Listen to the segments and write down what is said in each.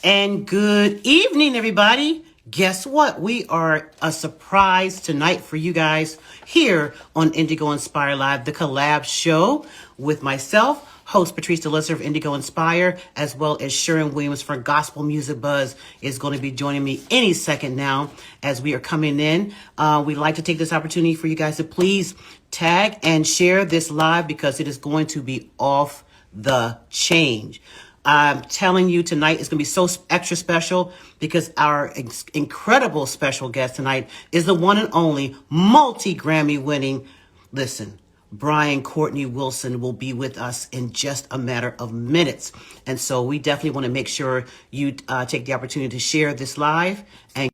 And good evening, everybody. Guess what? We are a surprise tonight for you guys here on Indigo Inspire Live, the Collab Show with myself, host Patrice DeLisser of Indigo Inspire, as well as Sharon Williams from Gospel Music Buzz is going to be joining me any second now as we are coming in. We'd like to take this opportunity for you guys to please tag and share this live because it is going to be off the chain. I'm telling you tonight is going to be so extra special because our incredible special guest tonight is the one and only multi-Grammy winning, listen, Brian Courtney Wilson will be with us in just a matter of minutes. And so we definitely want to make sure you take the opportunity to share this live and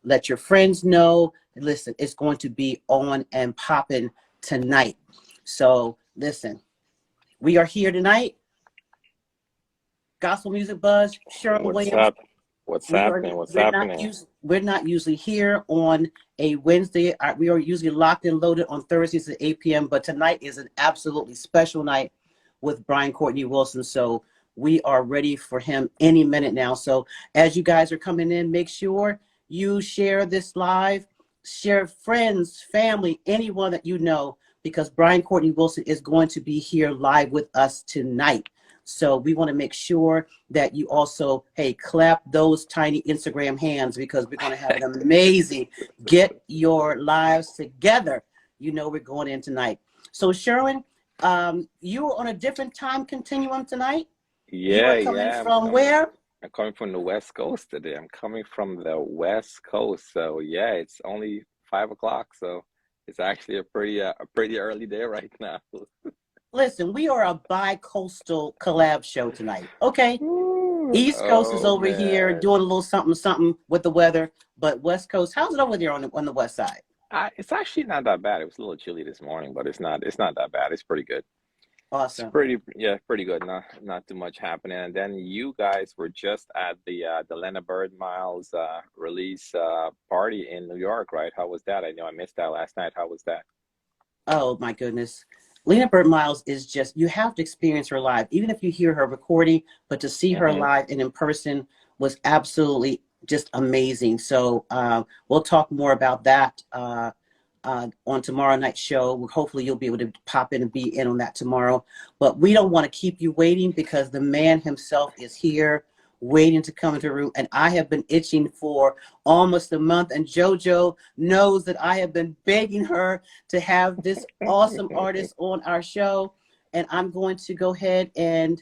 let your friends know. Listen, it's going to be on and popping tonight. So listen, we are here tonight. Gospel Music Buzz, Sharon Williams. What's happening? We're not usually here on a Wednesday. We are usually locked and loaded on Thursdays at 8 p.m. But tonight is an absolutely special night with Brian Courtney Wilson. So we are ready for him any minute now. So as you guys are coming in, make sure you share this live, share friends, family, anyone that you know, because Brian Courtney Wilson is going to be here live with us tonight. So we want to make sure that you also, hey, clap those tiny Instagram hands because we're going to have an amazing get your lives together. You know we're going in tonight. So Sherwin, you were on a different time continuum tonight? From where? I'm coming from the West Coast today. I'm coming from the West Coast. So yeah, it's only 5 o'clock. So it's actually a pretty early day right now. Listen, we are a bi-coastal collab show tonight, okay? East Coast is over here doing a little something with the weather, but West Coast, how's it over there on the west side? It's actually not that bad. It was a little chilly this morning, but it's not that bad. It's pretty good. Awesome. It's pretty good. Not too much happening. And then you guys were just at the Lena Bird Miles release party in New York, right? How was that? I know I missed that last night. How was that? Oh my goodness. Lena Bird Miles is just, you have to experience her live, even if you hear her recording, but to see her live and in person was absolutely just amazing. So we'll talk more about that on tomorrow night's show. Hopefully you'll be able to pop in and be in on that tomorrow. But we don't want to keep you waiting because the man himself is here waiting to come into the room. And I have been itching for almost a month. And JoJo knows that I have been begging her to have this awesome artist on our show. And I'm going to go ahead and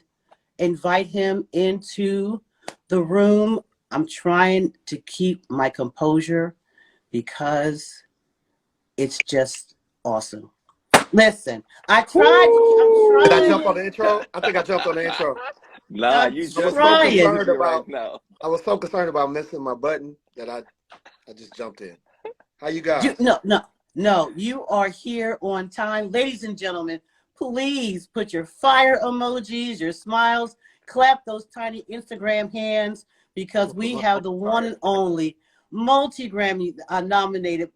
invite him into the room. I'm trying to keep my composure because it's just awesome. Listen, I'm trying. Did I jump on the intro? I think I jumped on the intro. Nah, you just concerned about now. I was so concerned about missing my button that I just jumped in. How you guys? No, you are here on time. Ladies and gentlemen, please put your fire emojis, your smiles, clap those tiny Instagram hands because we have the one and only multi-Grammy nominated,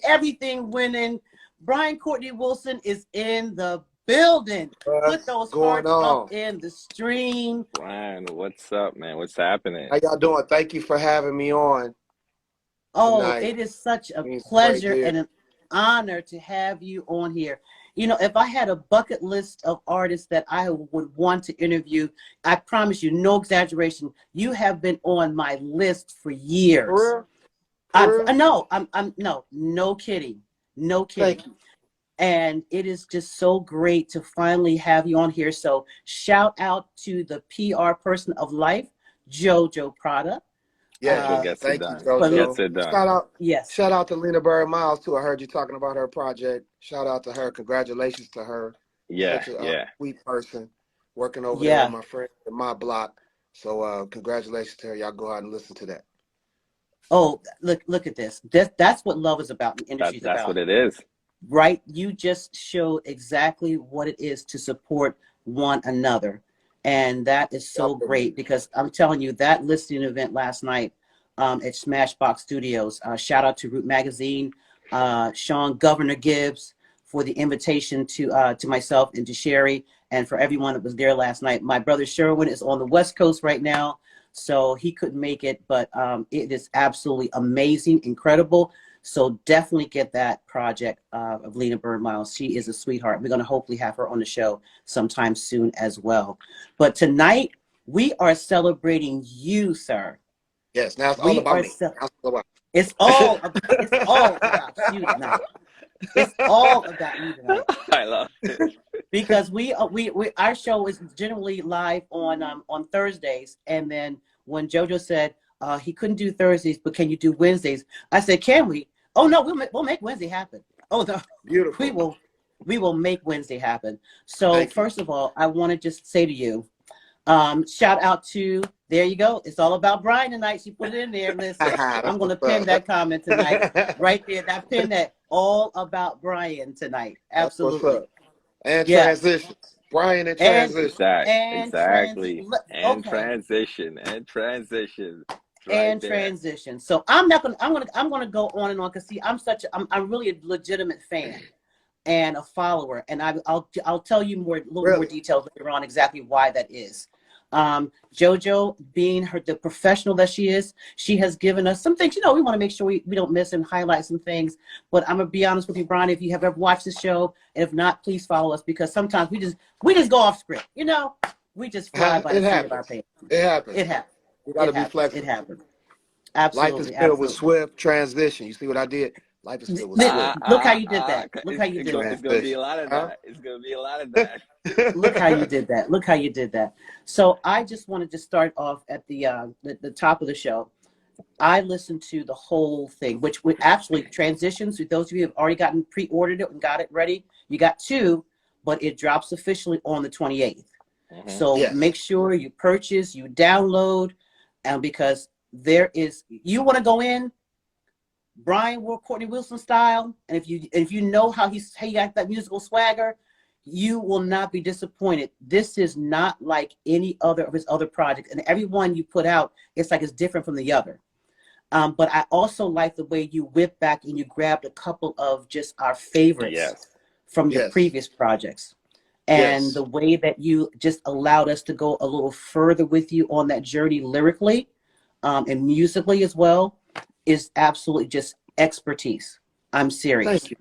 everything winning. Brian Courtney Wilson is in the building. Put those hearts up in the stream. Brian, what's up, man? What's happening? How y'all doing? Thank you for having me on. Oh, tonight. it is such a pleasure and an honor to have you on here. You know, if I had a bucket list of artists that I would want to interview, I promise you, no exaggeration, you have been on my list for years. No kidding. No kidding. And it is just so great to finally have you on here. So shout out to the PR person of life, JoJo Prada. Yeah, thank you, JoJo. Shout out to Lena Bird Miles too. I heard you talking about her project. Shout out to her. Congratulations to her. Such a sweet person working over there with my friend in my block. So congratulations to her. Y'all go out and listen to that. Oh, look at this. That's what love is about. The industry that's what it is. Right? You just showed exactly what it is to support one another. And that is so great because I'm telling you, that listening event last night at Smashbox Studios, shout out to Root Magazine, Sean Governor Gibbs for the invitation to myself and to Sherry and for everyone that was there last night. My brother Sherwin is on the West Coast right now. so he couldn't make it, but it is absolutely amazing, incredible. So definitely get that project of Lena Bird Miles. She is a sweetheart. We're going to hopefully have her on the show sometime soon as well. But tonight we are celebrating you, sir. Yes, now it's all about me. It's all about you tonight. It's all about you tonight. I love it. Because our show is generally live on Thursdays, and then when JoJo said he couldn't do Thursdays, but can you do Wednesdays? I said, can we? Oh no, we'll make Wednesday happen. Oh no, beautiful. We will make Wednesday happen. So first of all, I want to just say to you, shout out to, there you go. It's all about Brian tonight. She put it in there. Listen, I'm going to pin that comment tonight right there. That pin that all about Brian tonight. Absolutely. And transition. Brian and transition. Exactly. And transition. Transition. So I'm gonna go on and on because see, I'm really a legitimate fan and a follower, and I'll tell you a little more details later on exactly why that is. JoJo, being the professional that she is, she has given us some things. We want to make sure we don't miss and highlight some things. But I'm gonna be honest with you, Brian. If you have ever watched the show, and if not, please follow us because sometimes we just go off script. We just fly by the seat of our pants. It happens. It happens. You gotta be flexible. It happens. Absolutely. Life is filled with swift transition. You see what I did? Life is filled with swift. Look how you did that. Look how you did that. It's gonna be a lot of that. It's gonna be a lot of that. Look how you did that. Look how you did that. So I just wanted to start off at the top of the show. I listened to the whole thing, which would actually transitions. With those of you who have already gotten pre-ordered it and got it ready, you got 2, but it drops officially on the 28th. So make sure you purchase, you download, and because you want to go in Brian Courtney Wilson style, and if you know how he got that musical swagger, you will not be disappointed. This is not like any other of his other projects, and every one you put out, it's different from the other. But I also like the way you whip back and you grabbed a couple of just our favorites from your previous projects. And the way that you just allowed us to go a little further with you on that journey lyrically and musically as well is absolutely just expertise. I'm serious. Thank you.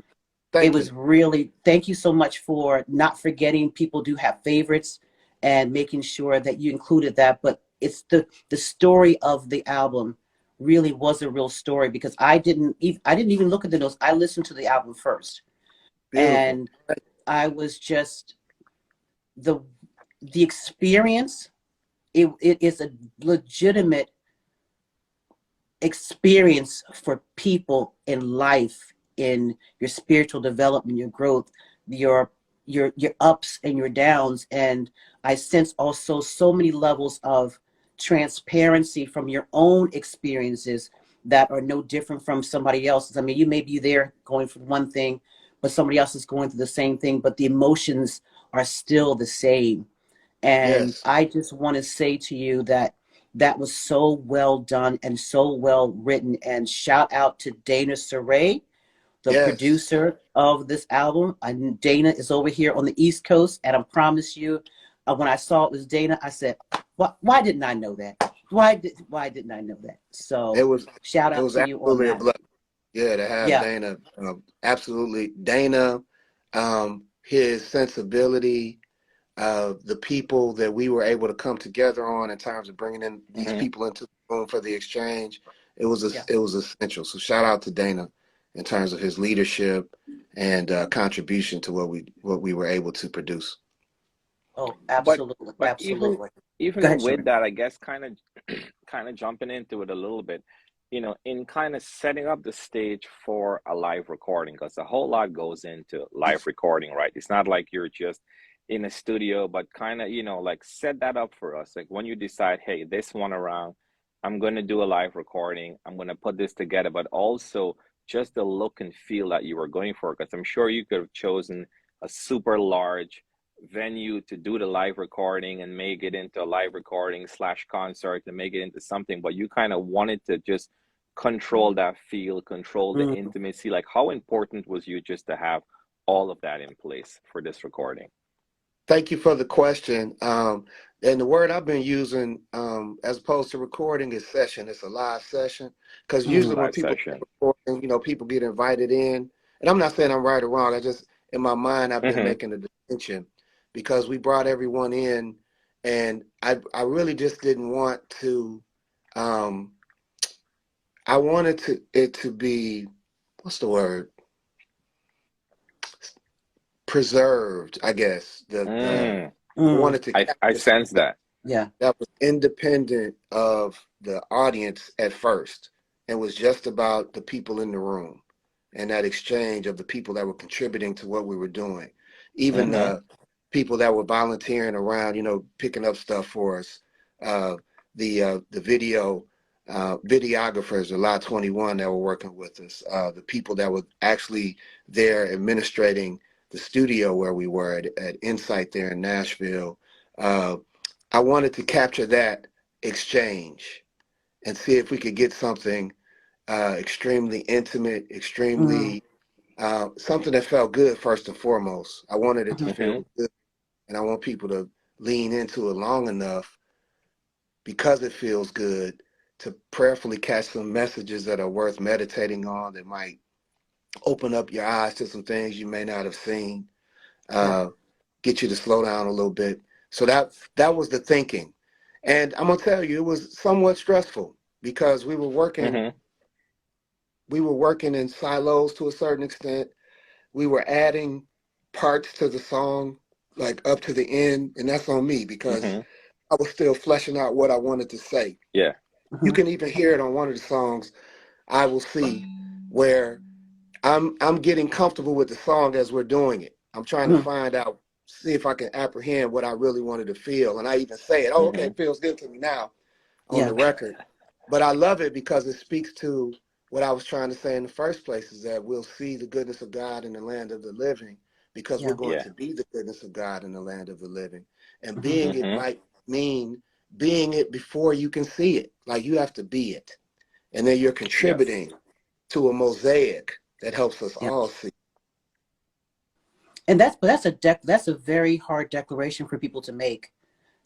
It was really, thank you so much for not forgetting people do have favorites and making sure that you included that. But it's the story of the album really was a real story because I didn't even look at the notes. I listened to the album first. Beautiful. And I was just, the experience, it is a legitimate experience for people in life, in your spiritual development, your growth, your ups and your downs. And I sense also so many levels of transparency from your own experiences that are no different from somebody else's. I mean, you may be there going for one thing, but somebody else is going through the same thing, but the emotions are still the same. And I just want to say to you that was so well done and so well written. And shout out to Dana Saray, the producer of this album. And Dana is over here on the East Coast. And I promise you, when I saw it was Dana, I said, why didn't I know that? Why didn't I know that? So shout out to you on that. To have Dana, absolutely. Dana, his sensibility, the people that we were able to come together on in terms of bringing in these people into the room for the exchange, it was essential. So shout out to Dana in terms of his leadership and contribution to what we were able to produce. Oh, absolutely, but absolutely. Even with that, I guess kind of jumping into it a little bit, in kind of setting up the stage for a live recording, because a whole lot goes into live recording, right? It's not like you're just in a studio, but kind of, set that up for us. Like when you decide, hey, this one around, I'm going to do a live recording, I'm going to put this together, but also just the look and feel that you were going for, because I'm sure you could have chosen a super large venue to do the live recording and make it into a live recording / concert and make it into something, but you kind of wanted to just control that feel, control the intimacy. Like how important was you just to have all of that in place for this recording? Thank you for the question. And the word I've been using, as opposed to recording, is session. It's a live session, because usually when people get recording, you know, people get invited in. And I'm not saying I'm right or wrong. I just, in my mind, I've been making a distinction, because we brought everyone in, and I really just didn't want to. I wanted it to be, what's the word? Preserved, I guess. I wanted to. I sense that. Yeah. That was independent of the audience at first, and was just about the people in the room and that exchange of the people that were contributing to what we were doing. Even the people that were volunteering around, you know, picking up stuff for us. The videographers, the Lot 21 that were working with us, the people that were actually there administrating the studio where we were at Insight there in Nashville. I wanted to capture that exchange and see if we could get something extremely intimate, extremely something that felt good first and foremost. I wanted it to feel good, and I want people to lean into it long enough, because it feels good, to prayerfully catch some messages that are worth meditating on, that might open up your eyes to some things you may not have seen, get you to slow down a little bit. So that was the thinking. And I'm gonna tell you, it was somewhat stressful, because we were working in silos to a certain extent. We were adding parts to the song, like up to the end, and that's on me, because I was still fleshing out what I wanted to say. Yeah. You can even hear it on one of the songs, I Will See, where I'm getting comfortable with the song as we're doing it. I'm trying to find out, see if I can apprehend what I really wanted to feel. And I even say it, okay, it feels good to me now on the record. But I love it because it speaks to what I was trying to say in the first place, is that we'll see the goodness of God in the land of the living, because we're going to be the goodness of God in the land of the living. And being it might mean being it before you can see it. Like, you have to be it. And then you're contributing to a mosaic that helps us all see. And that's a very hard declaration for people to make,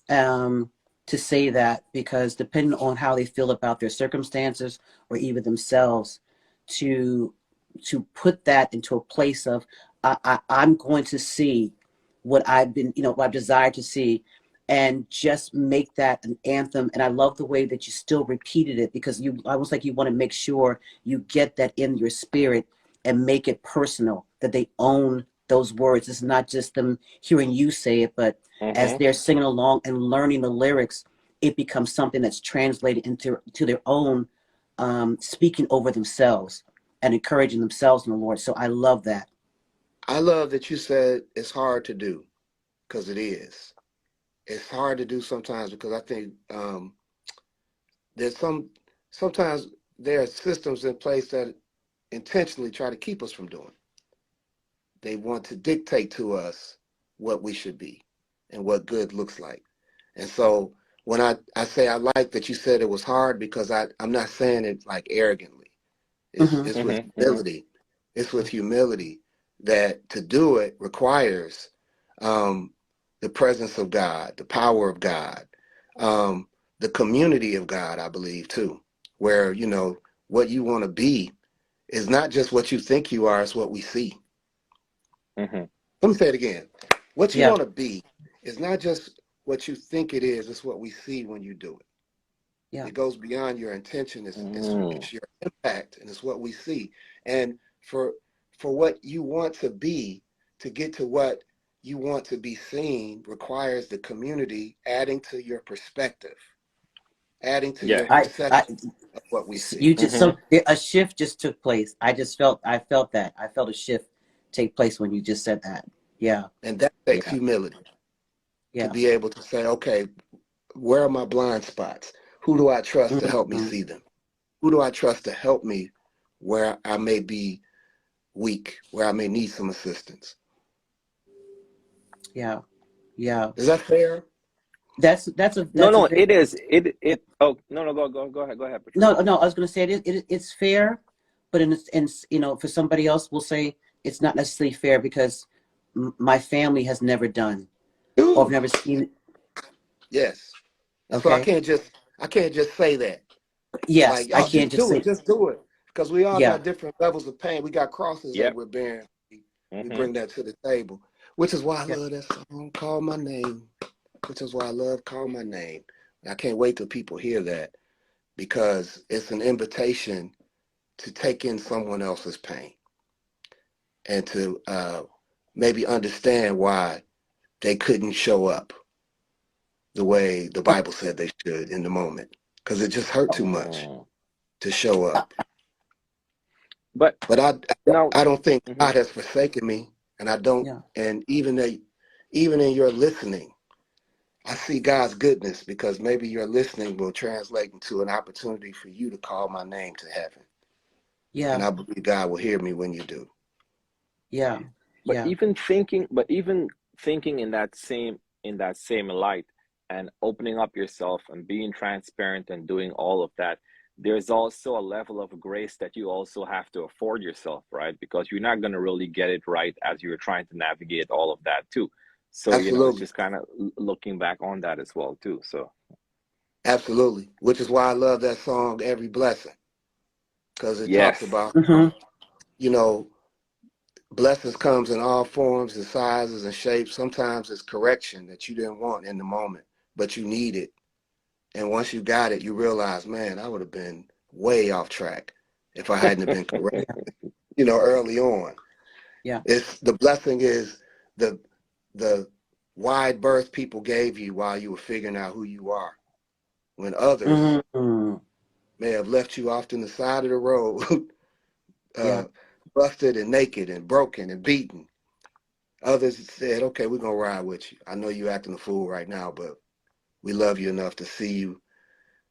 to say that, because depending on how they feel about their circumstances or even themselves, to put that into a place of I'm going to see what I've been, you know, what I've desired to see, and just make that an anthem. And I love the way that you still repeated it, because I was like, you want to make sure you get that in your spirit and make it personal, that they own those words. It's not just them hearing you say it, but as they're singing along and learning the lyrics, it becomes something that's translated into their own speaking over themselves and encouraging themselves in the Lord. So I love that. I love that you said it's hard to do, because it is. It's hard to do sometimes, because I think sometimes there are systems in place that intentionally try to keep us from doing. They want to dictate to us what we should be and what good looks like. And so when I say I like that you said it was hard, because I'm not saying it like arrogantly. It's with humility. It's with humility that to do it requires the presence of God, the power of God, the community of God, I believe, too, where, you know, what you want to be is not just what you think you are, it's what we see. Let me say it again. What you want to be is not just what you think it is, it's what we see when you do it. It goes beyond your intention. It's your impact, and it's what we see. And for what you want to be, to get to what you want to be seen, requires the community adding to your perspective, adding to your perception of what we see. You just a shift just took place. I felt that. I felt a shift take place when you just said that. Yeah. And that takes humility to be able to say, okay, where are my blind spots? Who do I trust to help me see them? Who do I trust to help me where I may be weak, where I may need some assistance? Yeah. Yeah. Is that fair? That's no, it is. It oh, no, go ahead. Patricia. No, I was going to say it's fair, but in you know, for somebody else, we'll say it's not necessarily fair, because my family has never done Or have never seen it? Yes. Okay. So I can't just say that. Yes, like, I can't just say. Just do it. Because we all got different levels of pain. We got crosses that we're bearing. We bring that to the table, which is why I love that song, Call My Name, which is why I love Call My Name. I can't wait till people hear that, because it's an invitation to take in someone else's pain and to maybe understand why they couldn't show up the way the Bible said they should in the moment, because it just hurt too much to show up. But I don't think God has forsaken me, and I don't. And even in your listening, I see God's goodness, because maybe your listening will translate into an opportunity for you to call my name to heaven. Yeah. And I believe God will hear me when you do. Yeah. But even thinking in that same light, and opening up yourself and being transparent and doing all of that, there's also a level of grace that you also have to afford yourself, right? Because you're not going to really get it right as you're trying to navigate all of that too. So, Absolutely. It's just kind of looking back on that as well too. So absolutely, which is why I love that song, Every Blessing, because it talks about, blessings comes in all forms and sizes and shapes. Sometimes it's correction that you didn't want in the moment, but you need it. And once you got it, you realize, man, I would have been way off track if I hadn't been correct, early on. Yeah. It's the blessing is the wide berth people gave you while you were figuring out who you are, when others may have left you off to the side of the road, busted and naked and broken and beaten. Others said, okay, we're going to ride with you. I know you're acting a fool right now, but we love you enough to see you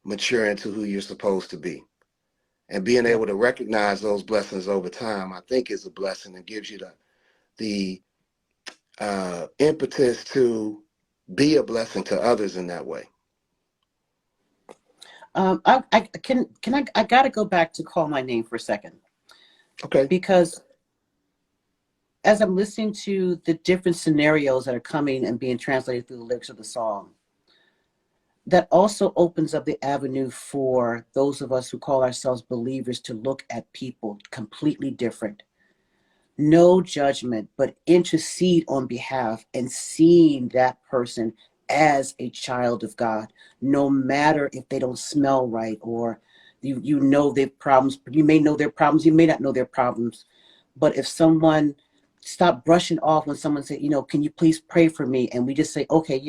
mature into who you're supposed to be. And being able to recognize those blessings over time, I think, is a blessing, and gives you the impetus to be a blessing to others in that way. I gotta go back to Call My Name for a second. Okay. Because as I'm listening to the different scenarios that are coming and being translated through the lyrics of the song, that also opens up the avenue for those of us who call ourselves believers to look at people completely different. No judgment, but intercede on behalf and seeing that person as a child of God, no matter if they don't smell right, or you know their problems. You may know their problems, you may not know their problems. But if someone stop brushing off when someone said, can you please pray for me? And we just say, okay,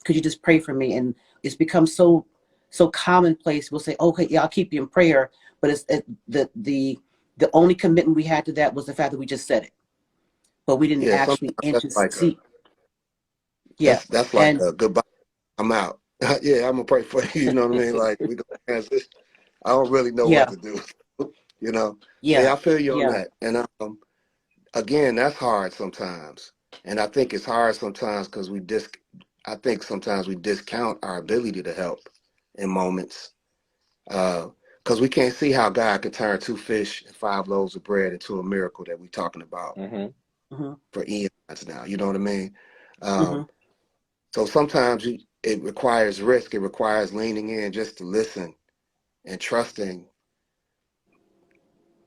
could you just pray for me? And it's become so commonplace. We'll say, okay, yeah, I'll keep you in prayer. But the only commitment we had to that was the fact that we just said it, but we didn't actually intercede. That's like a goodbye. I'm out. Yeah, I'm gonna pray for you. You know what I mean? Like, we gonna transition. I don't really know what to do. Yeah, I feel you on that. And again, that's hard sometimes. And I think it's hard sometimes because I think sometimes we discount our ability to help in moments. Because we can't see how God could turn 2 fish and 5 loaves of bread into a miracle that we're talking about for eons now. You know what I mean? So sometimes it requires risk. It requires leaning in just to listen and trusting,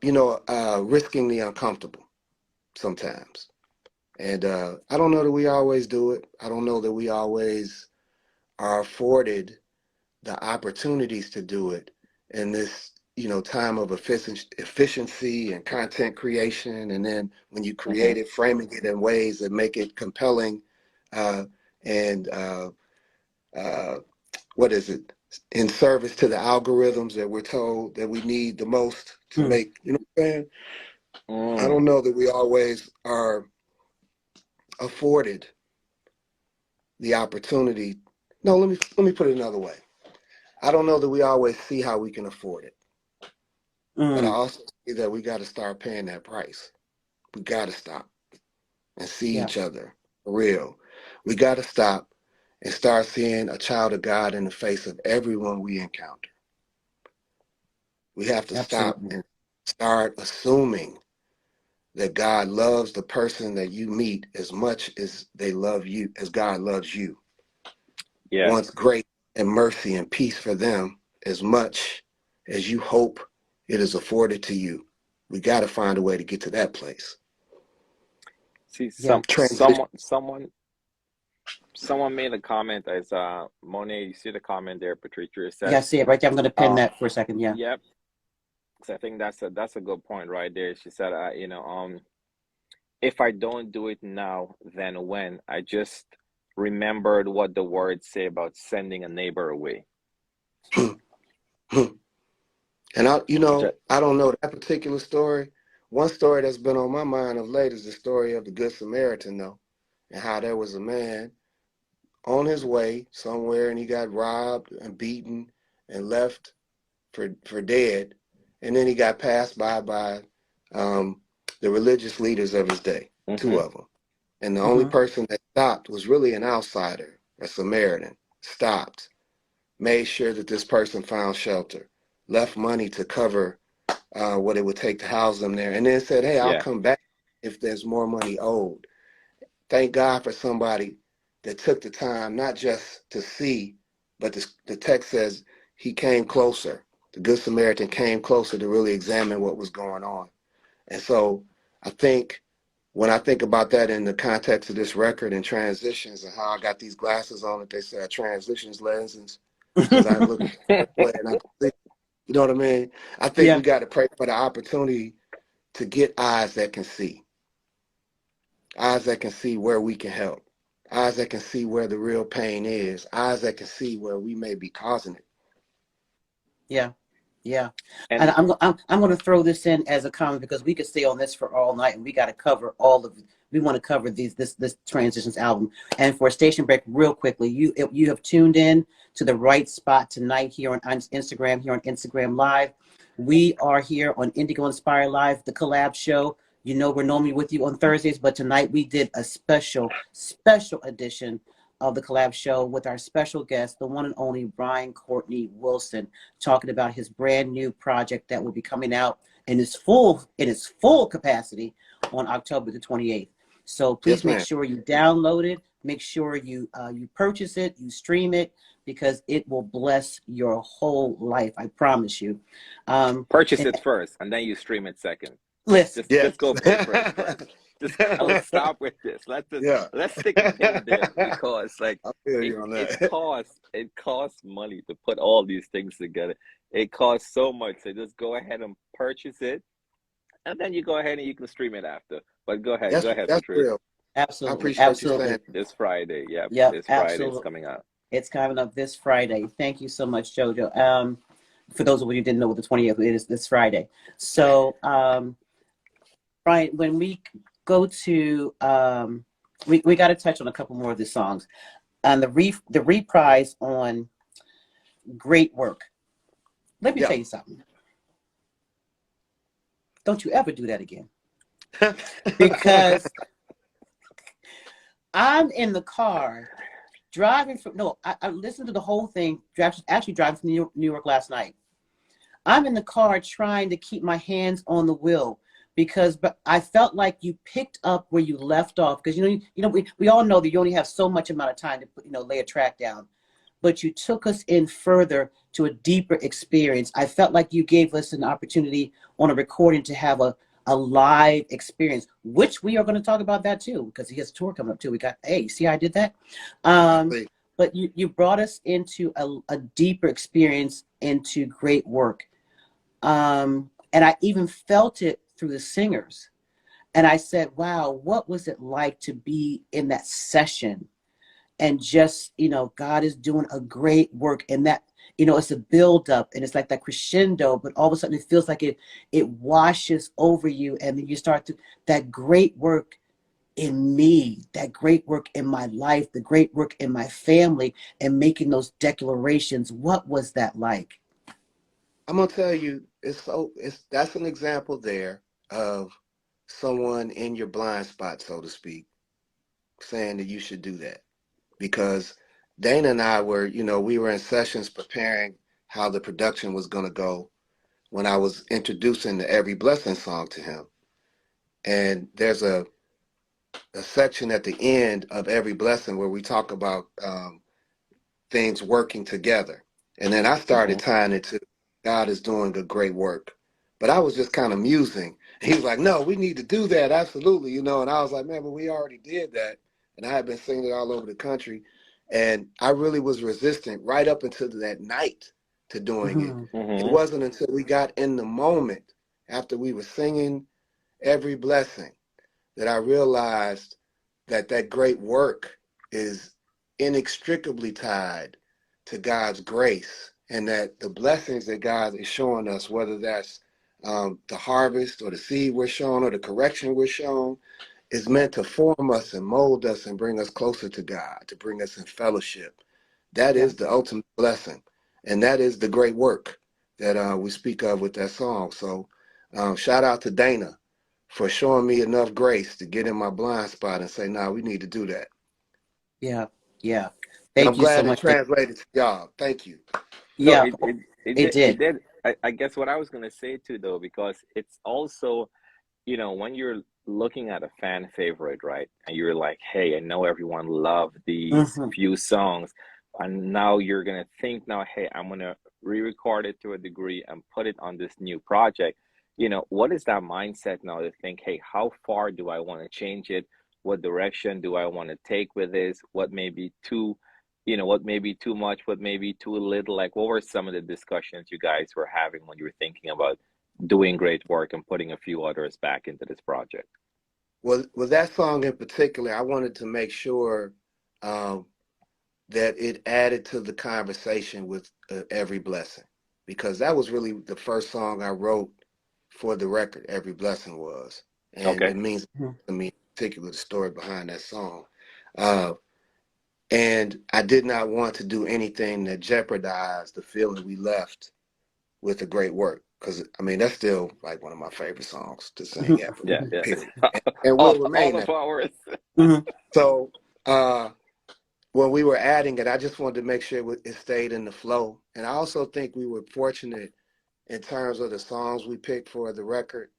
risking the uncomfortable sometimes. And I don't know that we always do it. I don't know that we always are afforded the opportunities to do it in this, time of efficiency and content creation. And then when you create it, framing it in ways that make it compelling and what is it? In service to the algorithms that we're told that we need the most to make, what I'm saying? I don't know that we always are afforded the opportunity. No, let me put it another way. I don't know that we always see how we can afford it. But I also see that we got to start paying that price. We got to stop and see each other for real. We got to stop and start seeing a child of God in the face of everyone we encounter. We have to stop and start assuming that God loves the person that you meet as much as they love you, as God loves you. Yeah. Wants grace and mercy and peace for them as much as you hope it is afforded to you. We got to find a way to get to that place. See, someone made a comment as Monet. You see the comment there, Patricia? It says, yeah, I see it right there. I'm going to pin that for a second. Yeah. Yep. So I think that's a good point right there. She said, if I don't do it now, then when? I just remembered what the words say about sending a neighbor away. And I don't know that particular story. One story that's been on my mind of late is the story of the Good Samaritan, though, and how there was a man on his way somewhere and he got robbed and beaten and left for dead. And then he got passed by the religious leaders of his day, two of them. And the only person that stopped was really an outsider, a Samaritan, stopped, made sure that this person found shelter, left money to cover what it would take to house them there, and then said, hey, I'll come back if there's more money owed. Thank God for somebody that took the time, not just to see, but the text says he came closer. The Good Samaritan came closer to really examine what was going on. And so I think when I think about that in the context of this record and transitions and how I got these glasses on that they say transitions lenses, because I look at it and I think, you know what I mean? I think we got to pray for the opportunity to get eyes that can see. Eyes that can see where we can help. Eyes that can see where the real pain is. Eyes that can see where we may be causing it. Yeah. Yeah. And I'm going to throw this in as a comment because we could stay on this for all night and we got to cover we want to cover this Transitions album. And for a station break real quickly, you have tuned in to the right spot tonight here on Instagram Live. We are here on Indigo Inspire Live, the Collab Show. You know, we're normally with you on Thursdays, but tonight we did a special edition of the Collab Show with our special guest, the one and only Brian Courtney Wilson, talking about his brand new project that will be coming out in its full capacity on October the 28th. So please make sure you download it, make sure you purchase it, you stream it, because it will bless your whole life. I promise you. Purchase it first, and then you stream it second. Listen, just go pay for it first. Let's stop with this. Let's stick a pin there because it costs money to put all these things together. It costs so much. So just go ahead and purchase it, and then you go ahead and you can stream it after. But go ahead, that's real. Absolutely, I appreciate you saying this Friday. This Friday is coming out. It's coming up this Friday. Thank you so much, JoJo. For those of you who didn't know, the 20th it is this Friday. So, Brian, when we go to we got to touch on a couple more of the songs and the reprise on Great Work. Let me tell you something. Don't you ever do that again. Because I'm in the car driving I listened to the whole thing, actually driving from New York last night. I'm in the car trying to keep my hands on the wheel but I felt like you picked up where you left off, because we all know that you only have so much amount of time to lay a track down, but you took us in further to a deeper experience. I felt like you gave us an opportunity on a recording to have a live experience, which we are going to talk about that too, because he has a tour coming up too. See how I did that? But you brought us into a deeper experience, into Great Work. And I even felt it through the singers. And I said, wow, what was it like to be in that session? And just, God is doing a great work, and that, it's a buildup and it's like that crescendo, but all of a sudden it feels like it washes over you. And then you start that great work in me, that great work in my life, the great work in my family, and making those declarations. What was that like? I'm gonna tell you, that's an example there of someone in your blind spot, so to speak, saying that you should do that. Because Dana and I were, we were in sessions preparing how the production was gonna go when I was introducing the Every Blessing song to him. And there's a section at the end of Every Blessing where we talk about things working together. And then I started tying it to God is doing a great work. But I was just kind of musing. He was like, no, we need to do that. Absolutely. And I was like, man, but we already did that. And I had been singing it all over the country. And I really was resistant right up until that night to doing it. It wasn't until we got in the moment after we were singing Every Blessing that I realized that great work is inextricably tied to God's grace, and that the blessings that God is showing us, whether that's the harvest or the seed we're shown or the correction we're shown, is meant to form us and mold us and bring us closer to God, to bring us in fellowship. That is the ultimate blessing. And that is the great work that we speak of with that song. So shout out to Dana for showing me enough grace to get in my blind spot and say, nah, we need to do that. Yeah, yeah. Thank you so much. I'm glad it translated to y'all. Thank you. Yeah, no, it did. I guess what I was going to say too, though, because it's also, when you're looking at a fan favorite, right? And you're like, hey, I know everyone loved these few songs. And now you're going to think now, hey, I'm going to re-record it to a degree and put it on this new project. What is that mindset now to think, hey, how far do I want to change it? What direction do I want to take with this? What may be too, what may be too much, what may be too little? Like, what were some of the discussions you guys were having when you were thinking about doing great work and putting a few others back into this project? Well, with that song in particular, I wanted to make sure that it added to the conversation with Every Blessing, because that was really the first song I wrote for the record. Every Blessing was, and it means to me, in particular, the story behind that song. And I did not want to do anything that jeopardized the feeling we left with the great work. Because, that's still like one of my favorite songs to sing ever. Yeah. And will remain all of ours. So when we were adding it, I just wanted to make sure it stayed in the flow. And I also think we were fortunate in terms of the songs we picked for the record,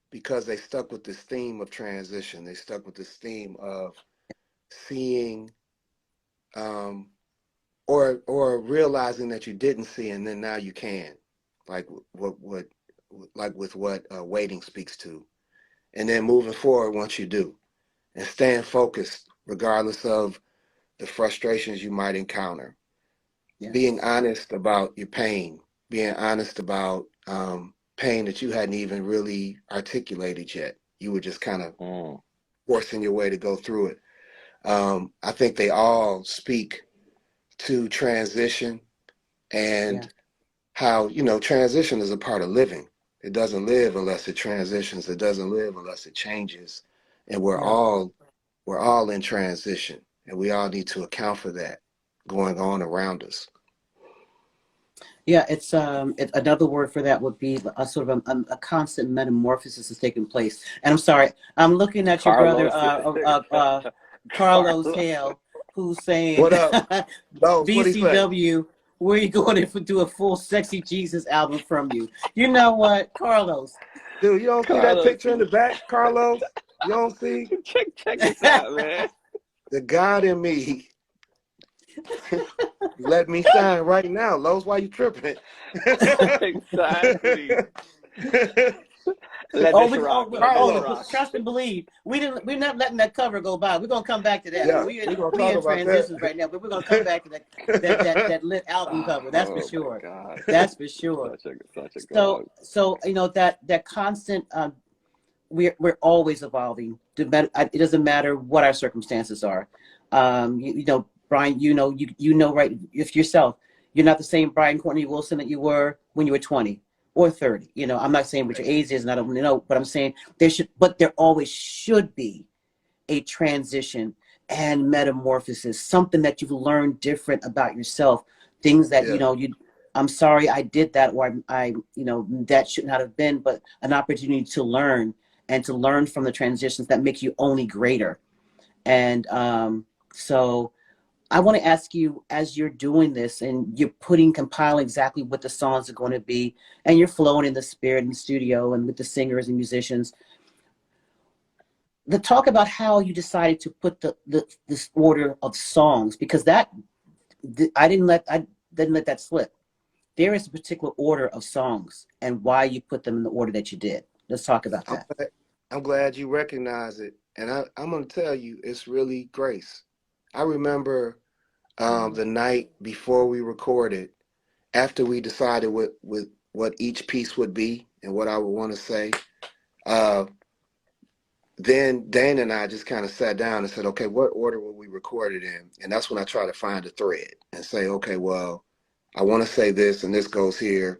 because they stuck with this theme of transition. They stuck with this theme of seeing or realizing that you didn't see, and then now you can, like with what waiting speaks to, and then moving forward once you do, and staying focused regardless of the frustrations you might encounter. Being honest about your pain, being honest about pain that you hadn't even really articulated yet. You were just kind of forcing your way to go through it. I think they all speak to transition and how, transition is a part of living. It doesn't live unless it transitions. It doesn't live unless it changes. And we're all in transition, and we all need to account for that going on around us. Yeah, it's another word for that would be a sort of a constant metamorphosis is taking place. And I'm sorry, I'm looking at your brother, Carlos Hale, who's saying, "What up, BCW? Where are you going to do a full Sexy Jesus album from you?" You know what, Carlos? Dude, you don't see that picture in the back, Carlos? You don't see? Check this out, man. The God in me. Let me shine right now, Los. Why you tripping? Exactly. Trust and believe. We're not letting that cover go by. We're gonna come back to that. Yeah, we in transitions right now, but we're gonna come back to that lit album cover. That's for sure. That's for sure. So that constant. We're always evolving. It doesn't matter what our circumstances are. Brian, right, if yourself, you're not the same Brian Courtney Wilson that you were when you were 20 or 30. I'm not saying what your age is, and I don't know, but I'm saying there always should be a transition and metamorphosis, something that you've learned different about yourself, things that, I'm sorry I did that, or I that should not have been, but an opportunity to learn and to learn from the transitions that make you only greater. And so I want to ask you, as you're doing this and you're compiling exactly what the songs are going to be, and you're flowing in the spirit in the studio and with the singers and musicians, the talk about how you decided to put this order of songs, because I didn't let that slip. There is a particular order of songs and why you put them in the order that you did. Let's talk about that. I'm glad you recognize it. And I'm going to tell you, it's really grace. I remember the night before we recorded, after we decided what each piece would be and what I would want to say, then Dana and I just kind of sat down and said, okay, what order will we record it in? And that's when I try to find a thread and say, okay, well, I want to say this and this goes here.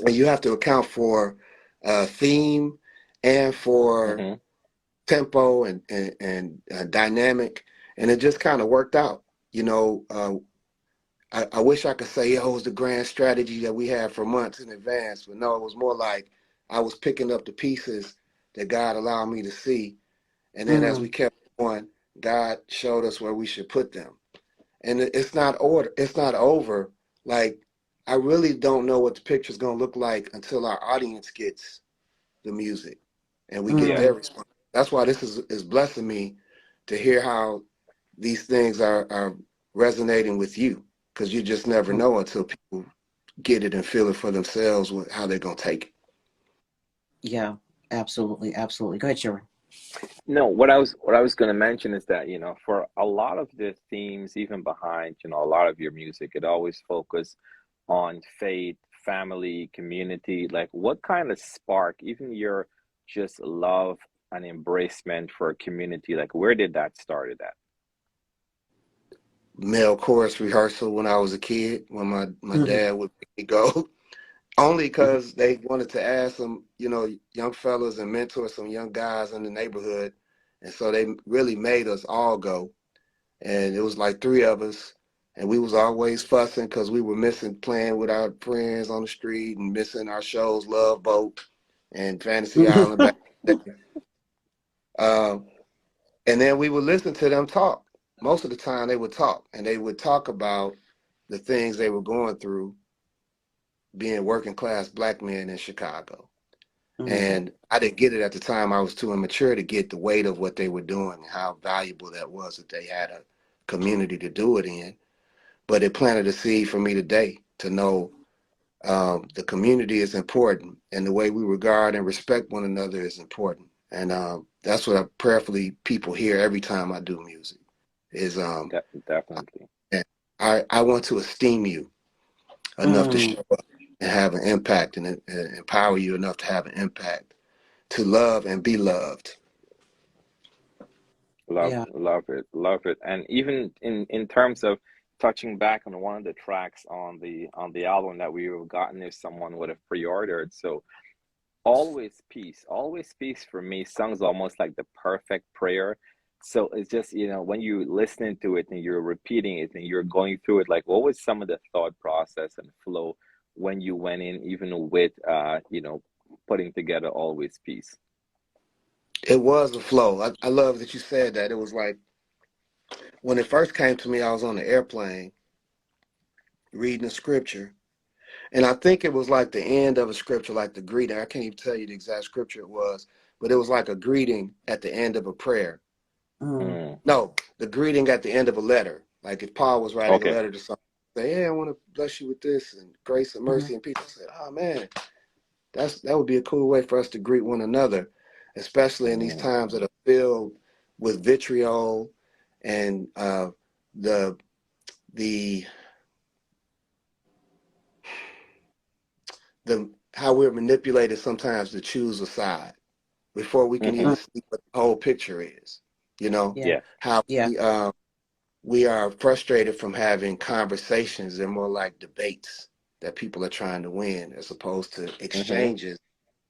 And you have to account for theme and for tempo and dynamic. And it just kind of worked out. You know, I wish I could say, it was the grand strategy that we had for months in advance. But no, it was more like I was picking up the pieces that God allowed me to see. And then as we kept going, God showed us where we should put them. And it's not over. Like, I really don't know what the picture's going to look like until our audience gets the music and we get their response. That's why this is blessing me to hear how these things are resonating with you, because you just never know until people get it and feel it for themselves with how they're going to take it. Yeah, absolutely. Absolutely. Go ahead, Sharon. No, what I was going to mention is that, you know, for a lot of the themes, even behind, you know, a lot of your music, it always focused on faith, family, community. Like, what kind of spark, even your just love and embracement for a community, like, where did that started at? Male chorus rehearsal when I was a kid, when my dad would make me go. Only because they wanted to ask some, you know, young fellas and mentor some young guys in the neighborhood. And so they really made us all go. And it was like 3 of us. And we was always fussing because we were missing playing with our friends on the street and missing our shows, Love Boat and Fantasy Island back then. And then we would listen to them talk. Most of the time they would talk. And they would talk about the things they were going through being working class Black men in Chicago. And I didn't get it at the time. I was too immature to get the weight of what they were doing and how valuable that was, that they had a community to do it in. But it planted a seed for me today to know the community is important, and the way we regard and respect one another is important. And that's what I prayerfully people hear every time I do music is definitely. I want to esteem you enough to show up and have an impact, and empower you enough to have an impact, to love and be loved. Love it. And even in terms of touching back on one of the tracks on the album that we have gotten, if someone would have pre-ordered, so always peace for me sounds almost like the perfect prayer. So it's just, you know, when you're listening to it and you're repeating it and you're going through it, like, what was some of the thought process and flow when you went in, even with you know, putting together Always Peace? It was a flow. I love that you said that. It was like, when it first came to me, I was on the airplane reading the scripture. And I think it was like the end of a scripture, like the greeting. I can't even tell you the exact scripture it was, but it was like a greeting at the end of a prayer. No, the greeting at the end of a letter. Like if Paul was writing a letter to someone, say, hey, I want to bless you with this and grace and mercy and peace. I said, oh man, that would be a cool way for us to greet one another, especially in these times that are filled with vitriol and the how we're manipulated sometimes to choose a side before we can even see what the whole picture is. You know, how we are frustrated from having conversations. They're more like debates that people are trying to win, as opposed to exchanges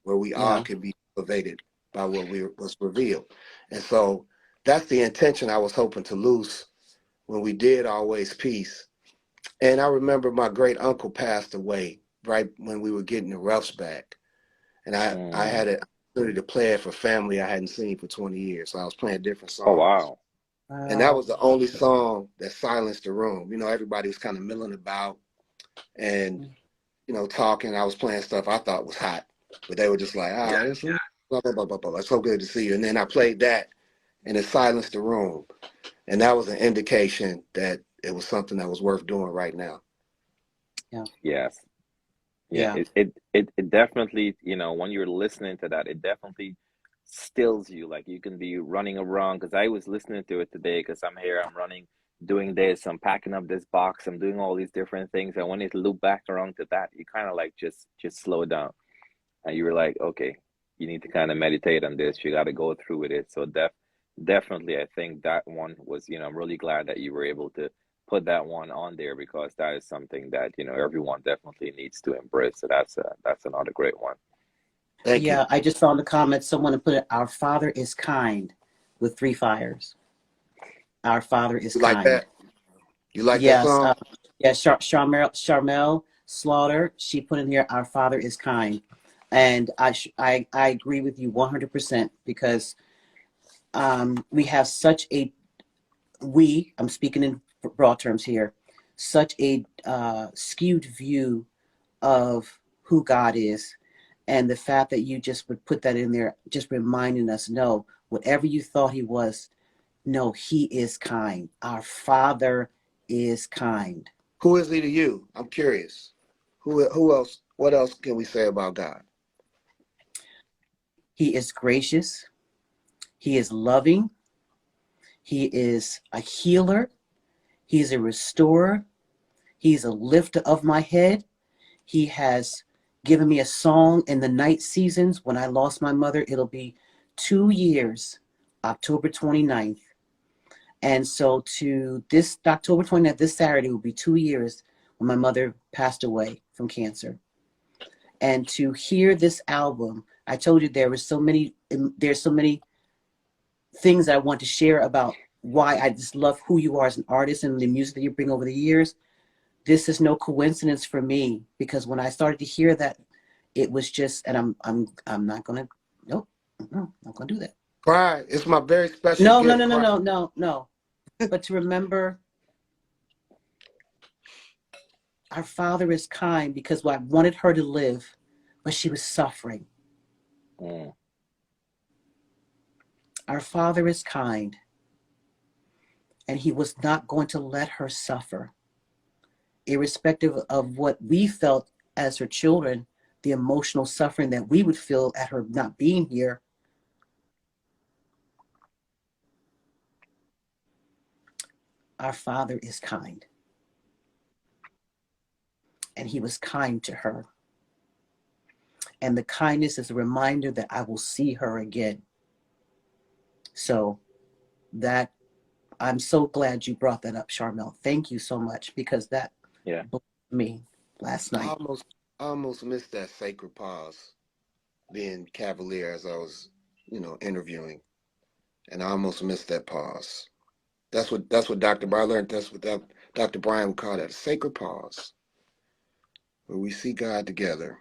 where we all can be elevated by what was revealed. And so that's the intention I was hoping to loose when we did Always Peace. And I remember my great uncle passed away right when we were getting the roughs back. And I had an opportunity to play it for family I hadn't seen for 20 years. So I was playing different songs. Oh, wow. And that was the only song that silenced the room. You know, everybody was kind of milling about and, you know, talking. I was playing stuff I thought was hot, but they were just like, blah, blah, blah, blah, blah. It's so good to see you. And then I played that, and it silenced the room. And that was an indication that it was something that was worth doing right now. Yeah. Yes. Yeah. It definitely, you know, when you're listening to that, it definitely stills you. Like you can be running around, because I was listening to it today because I'm here, I'm running, doing this, I'm packing up this box, I'm doing all these different things. And when it loop back around to that, you kind of like just slow down. And you were like, okay, you need to kind of meditate on this. You got to go through with it. So definitely, I think that one was, you know, I'm really glad that you were able to put that one on there, because that is something that, you know, everyone definitely needs to embrace. So that's another great one. Thank you. I just saw in the comments someone put it, "Our Father is kind," with 3 fires. Our Father is kind. Like that? You like that song? Charmel Slaughter, she put in here, "Our Father is kind," and I agree with you 100%, because we have such a I'm speaking in broad terms here, such a skewed view of who God is, and the fact that you just would put that in there, just reminding us, no, whatever you thought he was, no, he is kind. Our Father is kind. Who is he to you? I'm curious. Who else? What else can we say about God? He is gracious. He is loving. He is a healer. He's a restorer. He's a lifter of my head. He has given me a song in the night seasons. When I lost my mother, it'll be 2 years, October 29th. And so to this October 29th, this Saturday will be 2 years when my mother passed away from cancer. And to hear this album, I told you there's so many things I want to share about why I just love who you are as an artist and the music that you bring over the years. This is no coincidence for me, because when I started to hear that, it was just, and I'm not gonna, nope, not gonna do that. Brian, it's my very special gift. No. But to remember, our Father is kind, because I wanted her to live, but she was suffering. Our Father is kind, and he was not going to let her suffer. Irrespective of what we felt as her children, the emotional suffering that we would feel at her not being here, our Father is kind. And he was kind to her. And the kindness is a reminder that I will see her again. So that, I'm so glad you brought that up, Charmel. Thank you so much, because that blew me last night. I almost missed that sacred pause, being cavalier as I was, interviewing. And I almost missed that pause. That's what Dr. Brian learned. That's what Dr. Brian would call that, a sacred pause, where we see God together.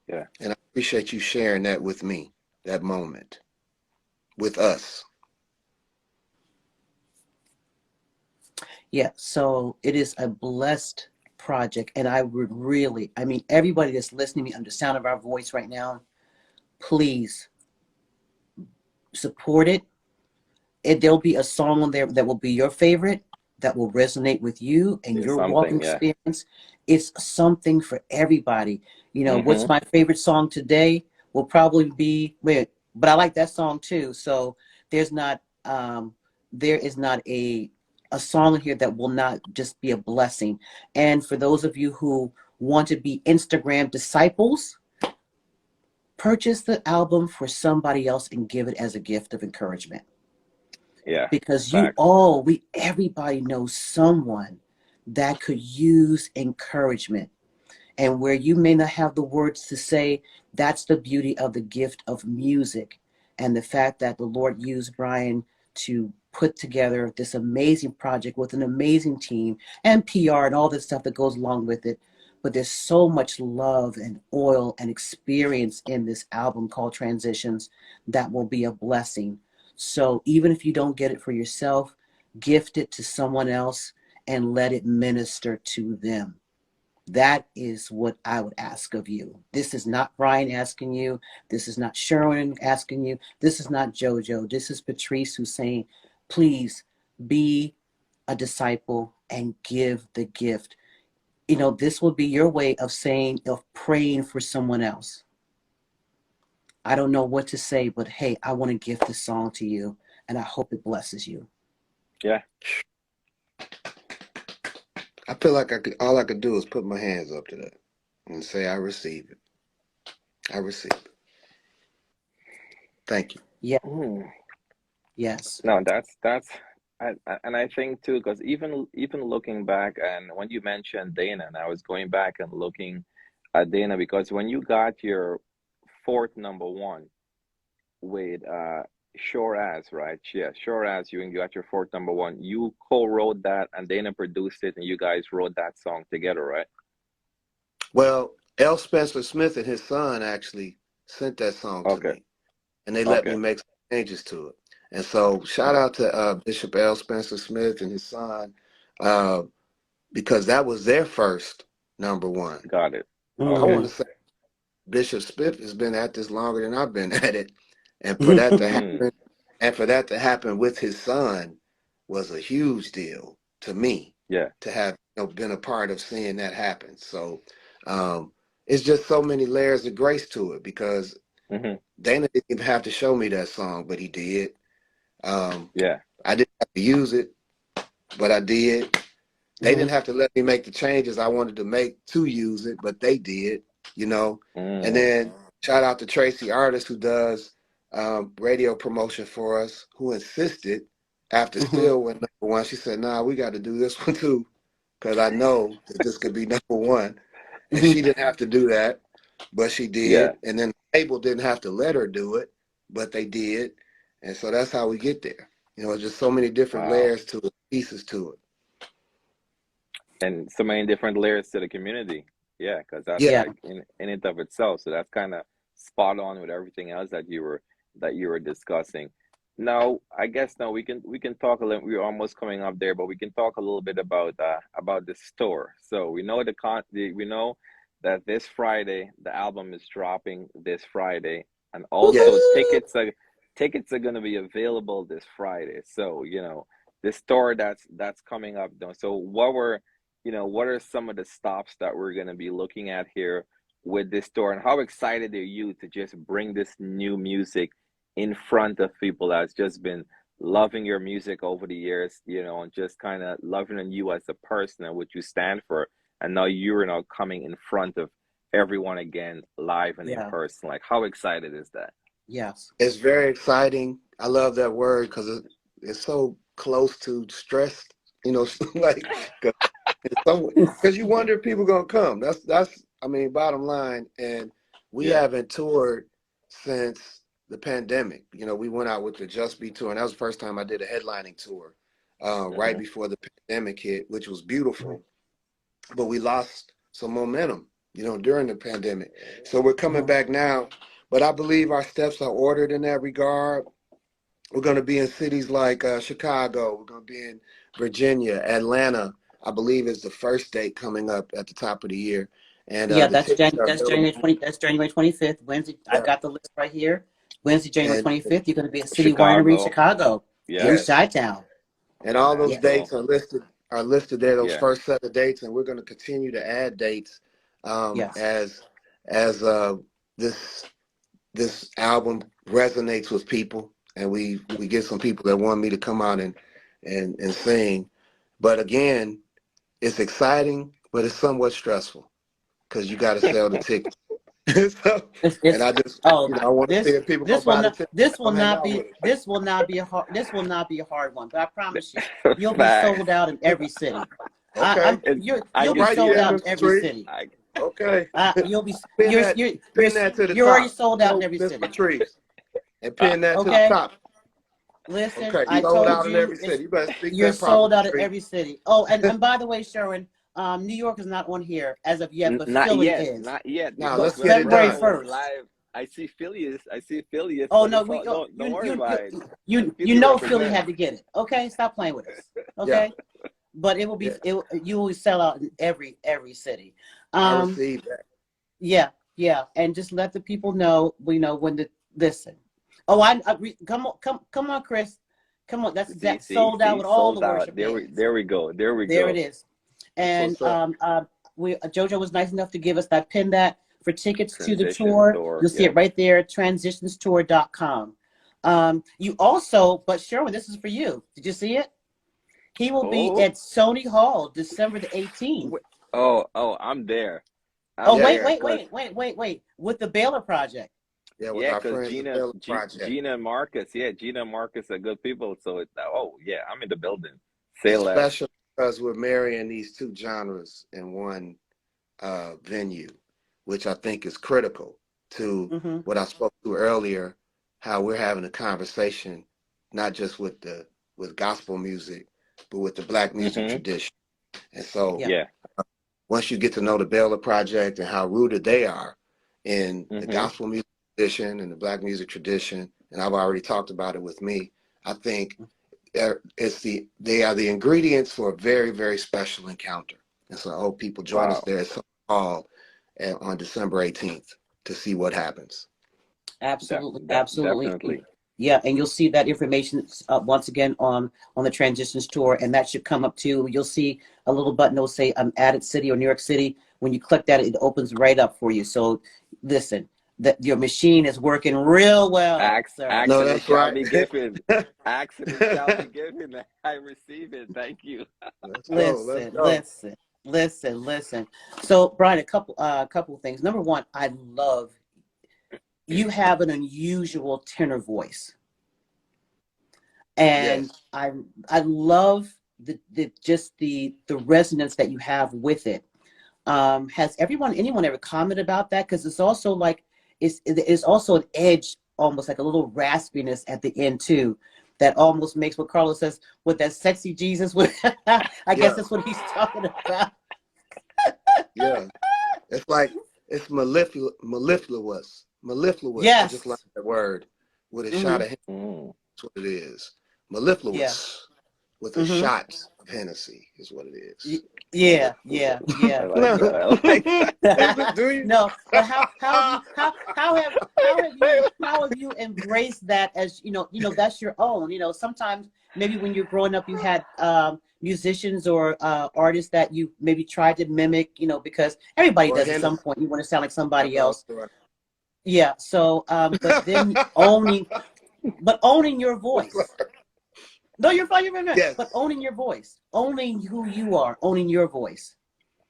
Yeah. And I appreciate you sharing that with me, that moment, with us. Yeah, so it is a blessed project. And I would really, everybody that's listening to me under the sound of our voice right now, please support it. There'll be a song on there that will be your favorite, that will resonate with you and your walking experience. It's something for everybody. What's my favorite song today will probably be, but I like that song too. So there is not a song in here that will not just be a blessing. And for those of you who want to be Instagram disciples, purchase the album for somebody else and give it as a gift of encouragement. Yeah. Because everybody knows someone that could use encouragement. And where you may not have the words to say, that's the beauty of the gift of music. And the fact that the Lord used Brian to put together this amazing project with an amazing team and PR and all the stuff that goes along with it. But there's so much love and oil and experience in this album called Transitions that will be a blessing. So even if you don't get it for yourself, gift it to someone else and let it minister to them. That is what I would ask of you. This is not Brian asking you. This is not Sherwin asking you. This is not JoJo. This is Patrice who's saying, please be a disciple and give the gift. You know, this will be your way of saying, of praying for someone else. I don't know what to say, but hey, I want to give this song to you, and I hope it blesses you. Yeah. I feel like all I could do is put my hands up to that and say, I receive it. I receive it. Thank you. Yeah. Mm. Yes. No, and I think too, because even looking back, and when you mentioned Dana, and I was going back and looking at Dana, because when you got your 4th #1 with Sure As, right? Yeah, Sure As, you got your 4th #1. You co-wrote that, and Dana produced it, and you guys wrote that song together, right? Well, L. Spencer Smith and his son actually sent that song to me, and they let me make some changes to it. And so shout out to Bishop L. Spencer Smith and his son, because that was their first #1. Got it. I want to say Bishop Smith has been at this longer than I've been at it. And for that to happen, with his son was a huge deal to me. Yeah. To have been a part of seeing that happen. So it's just so many layers of grace to it, because Dana didn't even have to show me that song, but he did. Yeah. I didn't have to use it, but I did. They didn't have to let me make the changes I wanted to make to use it, but they did, And then shout out to Tracy Artist, who does radio promotion for us, who insisted after Still went #1. She said, nah, we got to do this one too, because I know that this could be #1. And she didn't have to do that, but she did. Yeah. And then the label didn't have to let her do it, but they did. And so that's how we get there. Just so many different layers to it, pieces to it. And so many different layers to the community. Yeah, because that's like in it of itself. So that's kind of spot on with everything else that you were discussing. Now, I guess now we can talk a little. We're almost coming up there, but we can talk a little bit about the store. So we know we know that this Friday the album is dropping this Friday, and also tickets are going to be available this Friday. So the store that's coming up. So what are some of the stops that we're going to be looking at here with this store, and how excited are you to just bring this new music in front of people that's just been loving your music over the years, and just kind of loving you as a person and what you stand for, and now you're now coming in front of everyone again, live and in person. Like, how excited is that? Yes, it's very exciting. I love that word because it's so close to stress, like, because you wonder if people gonna come. That's bottom line. And we haven't toured since the pandemic. We went out with the Just Be tour, and that was the first time I did a headlining tour right before the pandemic hit, which was beautiful. But we lost some momentum, during the pandemic. So we're coming back now, but I believe our steps are ordered in that regard. We're going to be in cities like Chicago. We're going to be in Virginia, Atlanta. I believe is the first date coming up at the top of the year. And that's January 25th. Wednesday, I've got the list right here. Wednesday, January 25th, you're going to be at City Winery, Chicago. Yes. Chi-Town. And all those dates are listed there. Those first set of dates, and we're going to continue to add dates as this album resonates with people, and we get some people that want me to come out and sing. But again, it's exciting, but it's somewhat stressful because you got to sell the tickets. And I just, I want to see if people this will not be a hard one. But I promise you, you'll be sold out in every city. Okay. You'll be sold out in every city. Okay. You'll be. You're already sold out in every city. And pin that to the top. Listen, okay, I sold told out you, in every city. You better speak you're that sold out in properly. every city. Oh, and by the way, Sharon, New York is not on here as of yet, but Philly is. Not yet. Now let's get it February done. 1st. Live. I see Philly. Oh no, don't worry about it. You know Philly had to get it. Okay, stop playing with us. Okay, but it will be you will sell out in every city. I received that. Yeah, yeah, and just let the people know. We know when to listen. Oh, come on, Chris, come on. That's sold out with all the worship bands. There we go. There it is. And JoJo was nice enough to give us that pin that for tickets to the tour. You'll see it right there, transitionstour.com. You also, but Sherwin, this is for you. Did you see it? He will be at Sony Hall December the 18th. Oh, I'm there. Wait. With the Baylor Project. Yeah, with our friends, Gina and Marcus. Yeah, Gina and Marcus are good people. So I'm in the building. Special because we're marrying these two genres in one venue, which I think is critical to what I spoke to earlier, how we're having a conversation, not just with gospel music, but with the Black music tradition. And so once you get to know the Baylor Project and how rooted they are in the gospel music tradition and the Black music tradition, and I've already talked about it with me, I think they are the ingredients for a very, very special encounter. And so I hope people join us there at Sony Hall on December 18th to see what happens. Absolutely. Definitely. Yeah, and you'll see that information once again on the Transitions Tour, and that should come up too. You'll see a little button that will say added city or New York City. When you click that, it opens right up for you. So listen, that your machine is working real well. Accident shall be given. Accident shall be given. I receive it. Thank you. Listen. So Brian, a couple of things. Number one, I love you have an unusual tenor voice, and I love the resonance that you have with it. Has anyone ever commented about that? Because it's also like it's also an edge, almost like a little raspiness at the end too, that almost makes what Carlos says with that sexy Jesus. I guess that's what he's talking about. Yeah, it's like it's mellifluous. Yes. I just like that word with a shot of Hennessy. That's what it is. Mellifluous with a shot of Hennessy is what it is. Yeah. I like that. Do you? No, but how have you embraced that as that's your own? Sometimes maybe when you're growing up, you had musicians or artists that you maybe tried to mimic, because everybody does at some point. You want to sound like somebody else. Yeah. So, but then owning your voice. No, you're fine. Yes. But owning your voice, owning who you are, owning your voice.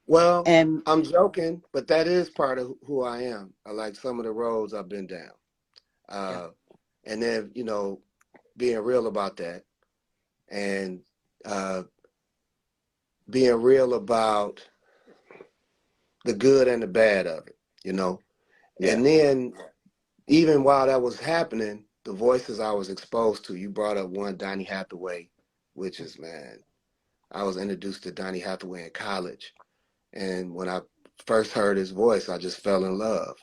Well, and I'm joking, but that is part of who I am. I like some of the roads I've been down. And then, being real about that and being real about the good and the bad of it, Yeah. And then even while that was happening, the voices I was exposed to, you brought up one, Donny Hathaway, which is, man, I was introduced to Donny Hathaway in college. And when I first heard his voice, I just fell in love.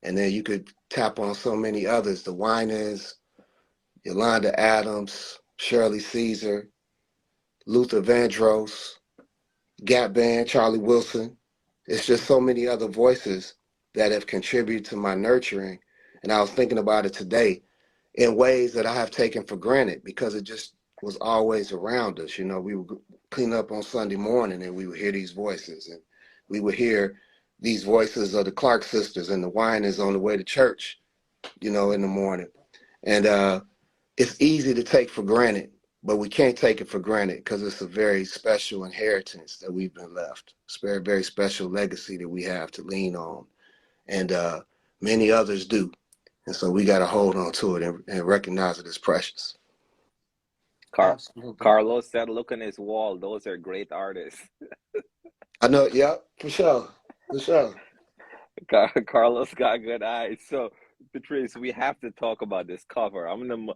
And then you could tap on so many others, the Winans, Yolanda Adams, Shirley Caesar, Luther Vandross, Gap Band, Charlie Wilson. It's just so many other voices that have contributed to my nurturing. And I was thinking about it today in ways that I have taken for granted because it just was always around us. We would clean up on Sunday morning and we would hear these voices, and we would hear these voices of the Clark sisters and the Winans on the way to church, in the morning. And it's easy to take for granted, but we can't take it for granted because it's a very special inheritance that we've been left. It's a very, very special legacy that we have to lean on. And many others do. And so we got to hold on to it and recognize it as precious. Carlos said, look on his wall. Those are great artists. I know. Yeah, for sure. Carlos got good eyes. So, Patrice, we have to talk about this cover. I'm gonna move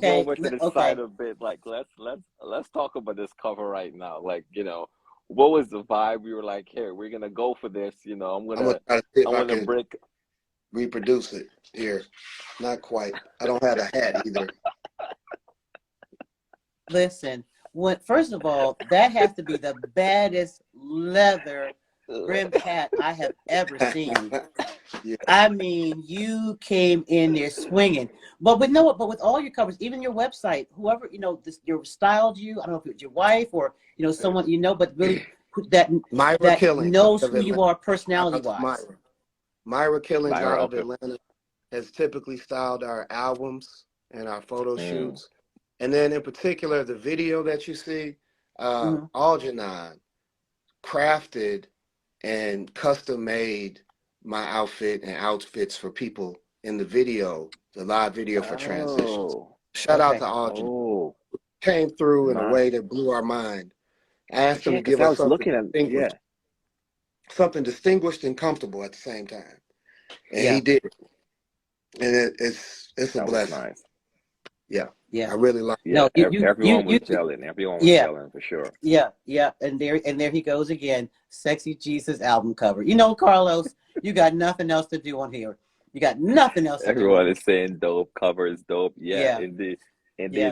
over to the side a bit. Like, let's talk about this cover right now. Like, what was the vibe? We were like, here, we're gonna go for this. I'm gonna reproduce it here. Not quite. I don't have a hat either. Listen, first of all, that has to be the baddest leather brim hat I have ever seen. Yeah. I mean, you came in there swinging. But with with all your covers, even your website, whoever your styled you. I don't know if it's your wife or someone but really that Myra Killings knows who you are personality wise. Myra Killings out of Atlanta has typically styled our albums and our photo shoots, and then in particular the video that you see, Algernon crafted and custom made my outfit and outfits for people in the video, the live video for Transitions. Shout out to Algernon. Came through in a way that blew our mind. I asked him to give us something distinguished and comfortable at the same time, and he did it. And it's a blessing. Nice. Yeah. I really like it. No, everyone was gelling. Everyone was gelling for sure. Yeah. And there he goes again. Sexy Jesus album cover. Carlos, you got nothing else to do on here. You got nothing else to do. Everyone is saying dope, cover is dope. Yeah. Indeed,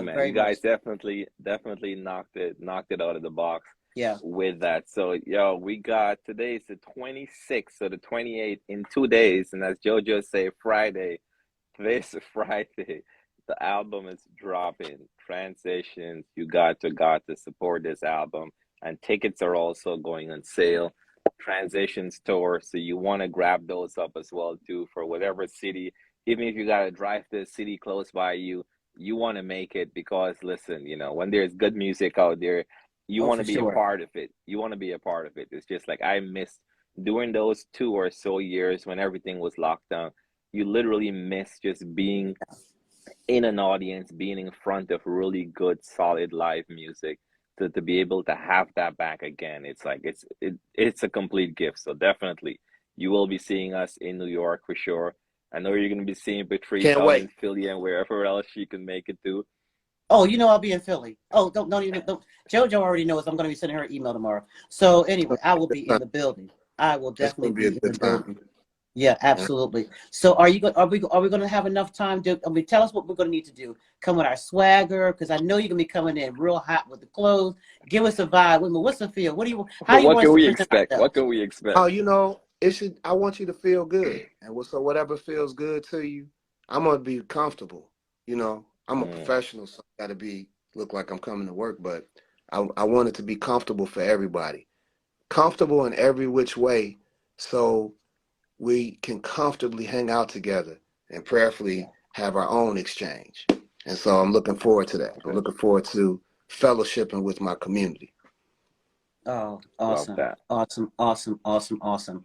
man. You guys definitely knocked it out of the box. Yeah. With that. So we got today's the 26th, so the 28th in 2 days, and as JoJo say, Friday. Today's Friday. The album is dropping. Transitions. You got to support this album, and tickets are also going on sale. Transitions tour, so you want to grab those up as well too for whatever city. Even if you got to drive to a city close by you want to make it, because listen, when there's good music out there, you want to be a part of it. You want to be a part of it. It's just like I missed during those 2 or so years when everything was locked down. You literally miss just being in an audience, being in front of really good, solid live music. To be able to have that back again, it's like it's a complete gift. So definitely, you will be seeing us in New York for sure. I know you're going to be seeing Patrice out in Philly and wherever else she can make it to. Oh, I'll be in Philly. Oh, don't JoJo already knows I'm going to be sending her an email tomorrow. So anyway, I will be in the building. I will definitely be in the building. Yeah, absolutely. So are we going to have enough time to tell us what we're going to need to do? Come with our swagger, because I know you're going to be coming in real hot with the clothes. Give us a vibe. What's the feel? What can we expect? What can we expect? Oh, I want you to feel good, and so whatever feels good to you, I'm going to be comfortable. I'm a professional, so I got to look like I'm coming to work, but I want it to be comfortable for everybody. Comfortable in every which way, so we can comfortably hang out together and prayerfully have our own exchange. And so I'm looking forward to that. I'm looking forward to fellowshipping with my community. Oh, awesome. Awesome.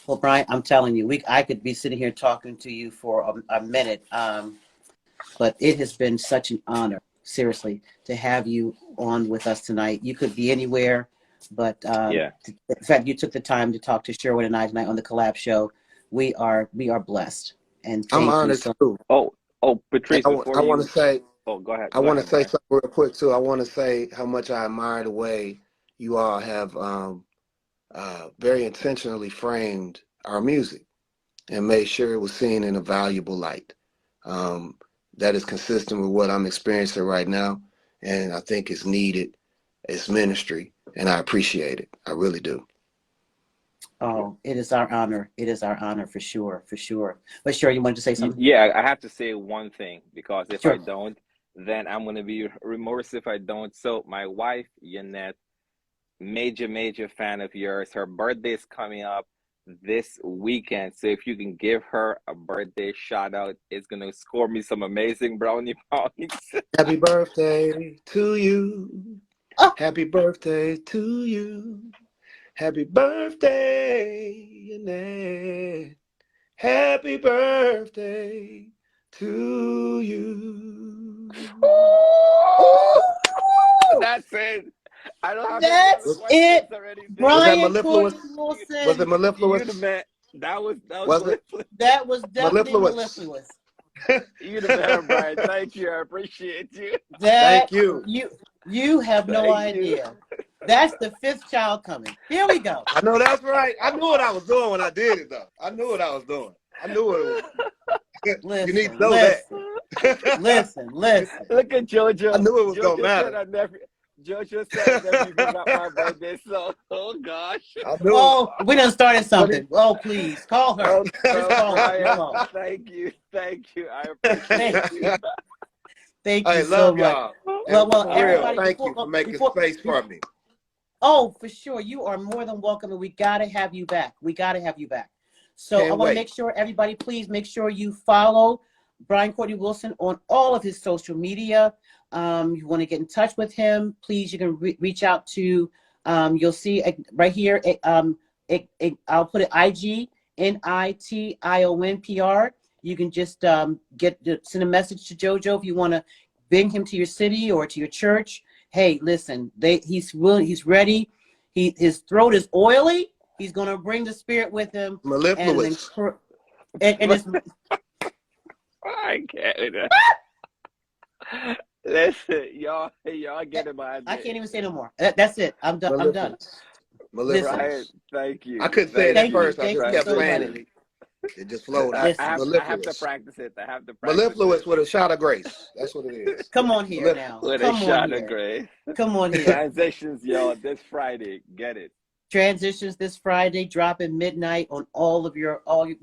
Well, Brian, I'm telling you, I could be sitting here talking to you for a minute, but it has been such an honor, seriously, to have you on with us tonight. You could be anywhere, but the fact you took the time to talk to Sherwin and I tonight on the Collab Show, we are blessed. And I'm honored too. Oh, Patrice, I want to say. Oh, go ahead. I want to say something real quick too. I want to say how much I admire the way you all have very intentionally framed our music and made sure it was seen in a valuable light. That is consistent with what I'm experiencing right now, and I think it's needed. It's ministry, and I appreciate it. I really do. Oh, it is our honor. It is our honor for sure. But sure, you wanted to say something? Yeah, I have to say one thing, because if I don't, then I'm going to be remorse if I don't. So my wife, Yanette, major fan of yours. Her birthday is coming up this weekend. So if you can give her a birthday shout out, it's going to score me some amazing brownie points. Happy birthday to you. Oh. Happy birthday to you. Happy birthday, Yanette. Happy birthday to you. That's it. I don't have That's it. Brian Courtney Wilson. Was it mellifluous? That was definitely mellifluous. You the man, Brian. Thank you. I appreciate you. Thank you. You have no idea. That's the fifth child coming. Here we go. I know that's right. I knew what I was doing when I did it, though. I knew what I was doing. I knew what it was. Listen, you need to know that. Listen. Look at JoJo. I knew it was going to matter. Jojo said that you forgot my birthday, so oh gosh. Oh, we done started something. Oh, please call her. Oh, Just call her. Thank you. I appreciate you. Thank you so much. Y'all. Well, everybody, thank you for making space for me. Oh, for sure. You are more than welcome, and we got to have you back. So I want to make sure everybody, please make sure you follow Brian Courtney Wilson on all of his social media. You want to get in touch with him, please, you can reach out to, you'll see right here, I'll put it IG, NITIONPR. You can just send a message to JoJo if you want to bring him to your city or to your church. Hey, listen, he's willing, he's ready. His throat is oily. He's going to bring the spirit with him. Mellifluous. And it's... I can't. Listen, y'all get it. I can't even say no more. That's it. I'm done. I'm done. Right, thank you. I couldn't say it at first. I just kept saying it. It just flowed. I have to practice it. Mellifluous with a shot of grace. That's what it is. Come on here now. With a shot of grace. Come on here. Transitions, y'all, this Friday. Get it. Transitions this Friday, dropping midnight on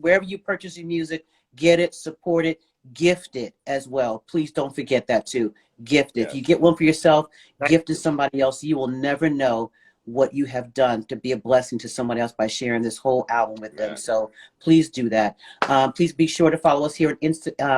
wherever you purchase your music. Get it, support it, gift it as well. Please don't forget that too. Gift it. Yes. If you get one for yourself, gift to somebody else. You will never know what you have done to be a blessing to somebody else by sharing this whole album with them. So please do that. Please be sure to follow us here at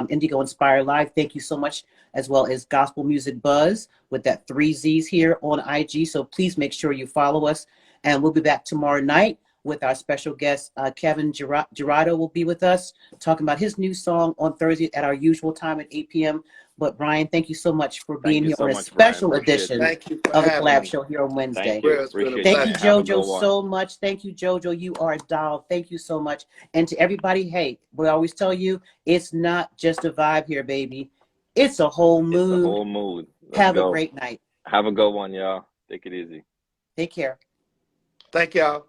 Indigo Inspire Live. Thank you so much, as well as Gospel Music Buzz with that 3 Z's here on IG. So please make sure you follow us. And we'll be back tomorrow night with our special guest, Kevin Gerardo will be with us, talking about his new song on Thursday at our usual time at 8 p.m. But Brian, thank you so much for being here on a special edition of the Collab Show here on Wednesday. Thank you, JoJo, so much. Thank you, JoJo. You are a doll. Thank you so much. And to everybody, hey, we always tell you, it's not just a vibe here, baby. It's a whole mood. It's a whole mood. Have a great night. Have a good one, y'all. Take it easy. Take care. Thank y'all.